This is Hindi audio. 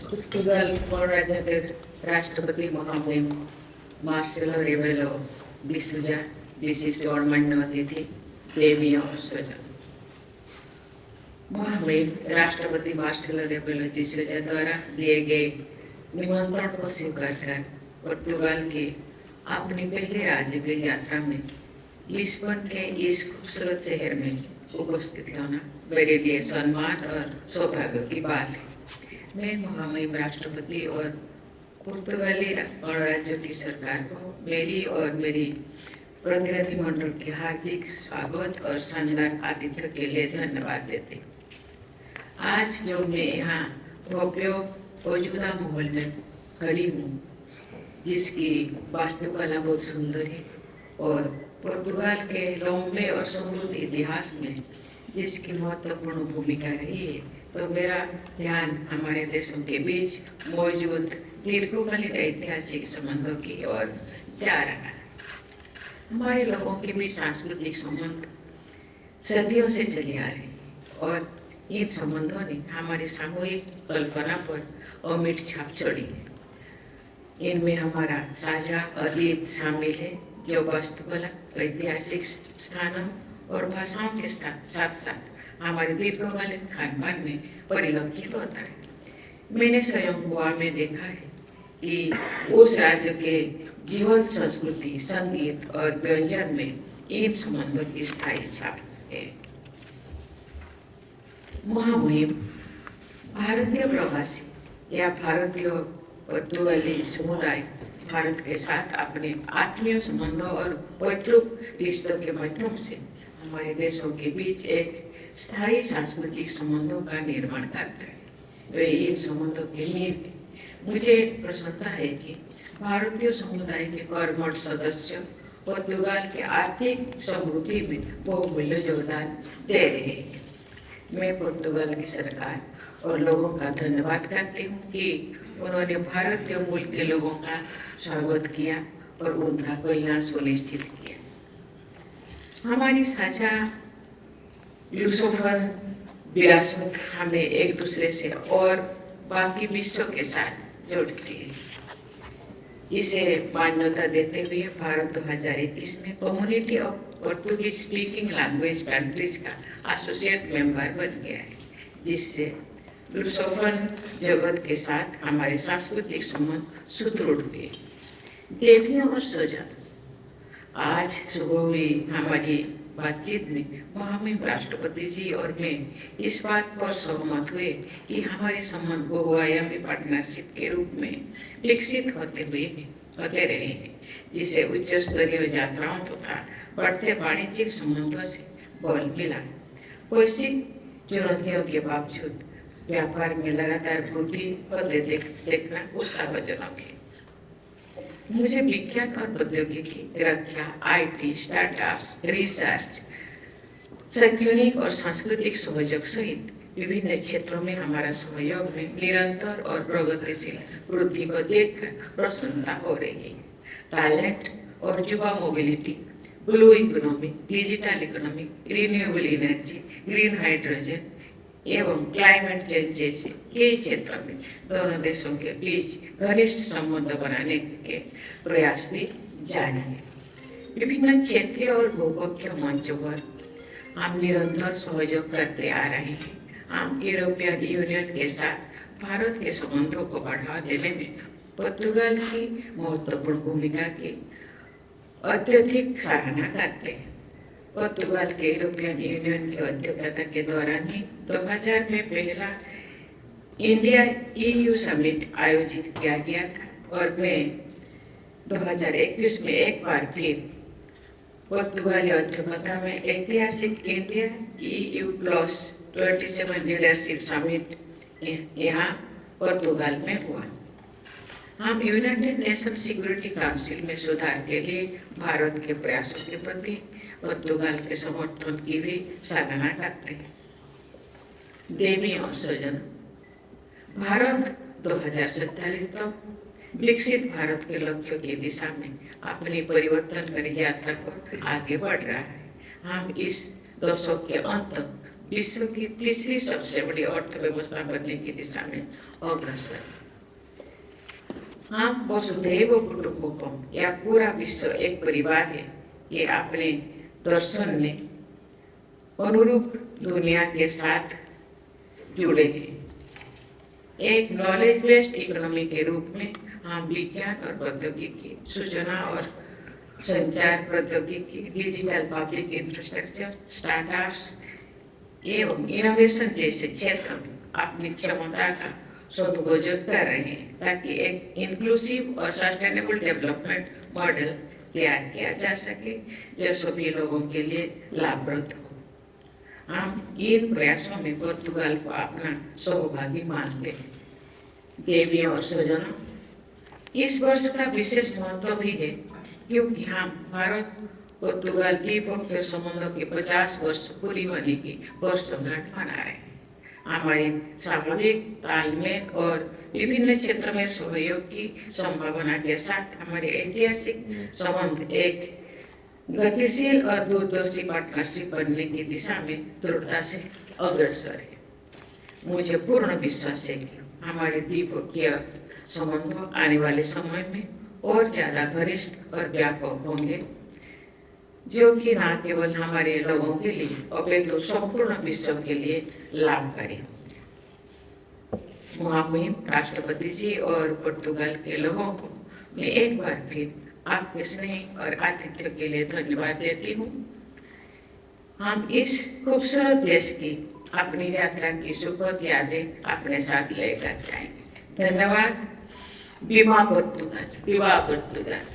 पुर्तगाल गणराज्य के राष्ट्रपति महामहिम मार्सेलो रेबेलो डिसूजा विशिष्ट गणमान्य अतिथि देवियों सजन महामहिम राष्ट्रपति मार्सेलो रेबेलो डिसूजा द्वारा दिए गए निमंत्रण को स्वीकार कर पुर्तगाल के अपनी पहली राज्य की यात्रा में लिस्बन के इस खूबसूरत शहर में उपस्थित होना मेरे लिए सम्मान और सौभाग्य की बात है। मैं महामहिम राष्ट्रपति और पुर्तगाली गणराज्य की सरकार को मेरी और मेरी प्रतिनिधिमंडल के हार्दिक स्वागत और शानदार आतिथ्य के लिए धन्यवाद देती हूँ। आज जो मैं यहाँ भव्य मौजूदा माहौल में खड़ी हूँ, जिसकी वास्तुकला बहुत सुंदर है और पुर्तगाल के लंबे और समृद्ध इतिहास में जिसकी महत्वपूर्ण भूमिका रही है, तो मेरा ध्यान हमारे देशों के बीच मौजूद दीर्घकालीन ऐतिहासिक संबंधों की ओर जा रहा है। हमारे लोगों के बीच सांस्कृतिक संबंध सदियों से चले आ रहे हैं और इन संबंधों ने हमारी सामूहिक कल्पना पर अमिट छाप छोड़ी है। इनमें हमारा साझा अतीत शामिल है, जो वास्तुकला, ऐतिहासिक स्थानों और भाषाओं के साथ साथ हमारे दीर्घकालीन खानपान में परिलक्षित होता है। मैंने स्वयं गोवा में देखा है कि उस राज्य के जीवन, संस्कृति, संगीत और व्यंजन में इन संबंधों की स्थायी छाप है। महामहिम भारतीय प्रवासी या भारतीय पुर्तगाली समुदाय भारत के साथ अपने आत्मीय संबंधों और पैतृक रिश्तों के माध्यम से हमारे देशों के बीच एक स्थायी सांस्कृतिक संबंधों का निर्माण करते हैं। वे इन संबंधों के नींव हैं। मुझे प्रसन्नता है कि भारतीय समुदाय के कर्मठ सदस्य पुर्तगाल के आर्थिक समृद्धि में बहुमूल्य योगदान दे रहे हैं। मैं पुर्तगाल की सरकार और लोगों का धन्यवाद करती हूँ कि उन्होंने भारतीय मूल के लोगों का स्वागत किया और उनका कल्याण सुनिश्चित किया। हमारी साझा लुसोफन विरासत हमें एक दूसरे से और बाकी विश्व के साथ जोड़ती है। इसे मान्यता देते हुए भारत 2021 में community of Portuguese speaking language countries का एसोसिएट मेंबर बन गया है, जिससे लुसोफन जगत के साथ हमारे सांस्कृतिक संबंध सुदृढ़ हुए। देवियों और सजन, आज सुबह हुई हमारी बातचीत में महामहिम राष्ट्रपति जी और मैं इस बात पर सहमत हुए कि हमारे संबंध बहुआयामी पार्टनरशिप के रूप में विकसित होते रहे हैं, जिसे उच्च स्तरीय यात्राओं तथा बढ़ते वाणिज्यिक संबंधों से बल मिला। वैश्विक चुनौतियों के बावजूद व्यापार में लगातार वृद्धि होते देखना उत्साहजनक है। मुझे विज्ञान और प्रौद्योगिकी, रक्षा, IT, स्टार्टअप्स, रिसर्च, शैक्षणिक और सांस्कृतिक सहयोग सहित विभिन्न क्षेत्रों में हमारा सहयोग में निरंतर और प्रगतिशील वृद्धि को देखकर प्रसन्नता हो रही है। टैलेंट और युवा mobility, blue economy, digital economy, renewable energy, green hydrogen एवं क्लाइमेट चेंज जैसे कई क्षेत्रों में दोनों देशों के बीच घनिष्ठ संबंध बनाने के प्रयास भी जारी है। विभिन्न क्षेत्रीय और भूपक्षीय मंचों पर हम निरंतर सहयोग करते आ रहे हैं। हम यूरोपियन यूनियन के साथ भारत के संबंधों को बढ़ावा देने में पुर्तगाल की महत्वपूर्ण भूमिका की अत्यधिक सराहना करते हैं। पुर्तगाल के यूरोपियन यूनियन की अध्यक्षता के दौरान ही 2000 में पहला इंडिया EU समिट आयोजित किया गया था और मैं 2021 में एक बार फिर पुर्तगाली अध्यक्षता में ऐतिहासिक इंडिया EU+27 लीडरशिप समिट यहाँ पुर्तगाल में हुआ। हम यूनाइटेड नेशन सिक्योरिटी काउंसिल में सुधार के लिए भारत के प्रयासों के प्रति पुर्तगाल के समर्थन की भी सराहना करते हैं। देवी और सजन, भारत 2047 तक विकसित भारत के लक्ष्यों की दिशा में अपनी परिवर्तनकारी यात्रा पर आगे बढ़ रहा है। हम इस दशक के अंत तक विश्व की तीसरी सबसे बड़ी अर्थव्यवस्था बनने की दिशा में अग्रसर। हम वसुधैव कुटुंबकम या पूरा विश्व एक परिवार है ये अपने दर्शन ने अनुरूप दुनिया के साथ जुड़े हैं। एक नॉलेज बेस्ड इकोनॉमी के रूप में हम विज्ञान और प्रौद्योगिकी, सूचना और संचार प्रौद्योगिकी, डिजिटल पब्लिक इंफ्रास्ट्रक्चर, स्टार्टअप्स एवं इनोवेशन जैसे क्षेत्र में अपनी क्षमता का सदुपयोग कर रहे हैं ताकि एक इंक्लूसिव और सस्टेनेबल डेवलपमेंट मॉडल तैयार किया जा सके जो सभी लोगों के लिए लाभप्रद हो। हम इन प्रयासों में पोर्तुगाल को अपना सहभागी मानते हैं। देवियों और स्वजनों, इस वर्ष का विशेष महत्व भी है क्योंकि हम भारत पोर्तुगाल द्विपक्षीय संबंधों के 50 वर्ष पूरी होने की वर्षगांठ मना रहे हैं। हमारे स्वाभाविक तालमेल और विभिन्न क्षेत्रों में सहयोग की संभावना के साथ हमारे ऐतिहासिक संबंध एक गतिशील और दूरदर्शी पार्टनरशिप बनने की दिशा में दृढ़ता से अग्रसर है। मुझे पूर्ण विश्वास है कि हमारे द्विपक्षीय संबंध आने वाले समय में और ज्यादा घनिष्ठ और व्यापक होंगे जो कि न केवल हमारे लोगों के लिए अपितु संपूर्ण विश्व के लिए लाभकारी होंगे। महामहिम राष्ट्रपति जी और पुर्तगाल के लोगों को मैं एक बार फिर आपके स्नेह और आतिथ्य के लिए धन्यवाद देती हूँ। हम इस खूबसूरत देश की अपनी यात्रा की सुखद यादें अपने साथ लेकर जाएंगे। धन्यवाद। विवा पोर्तुगाल।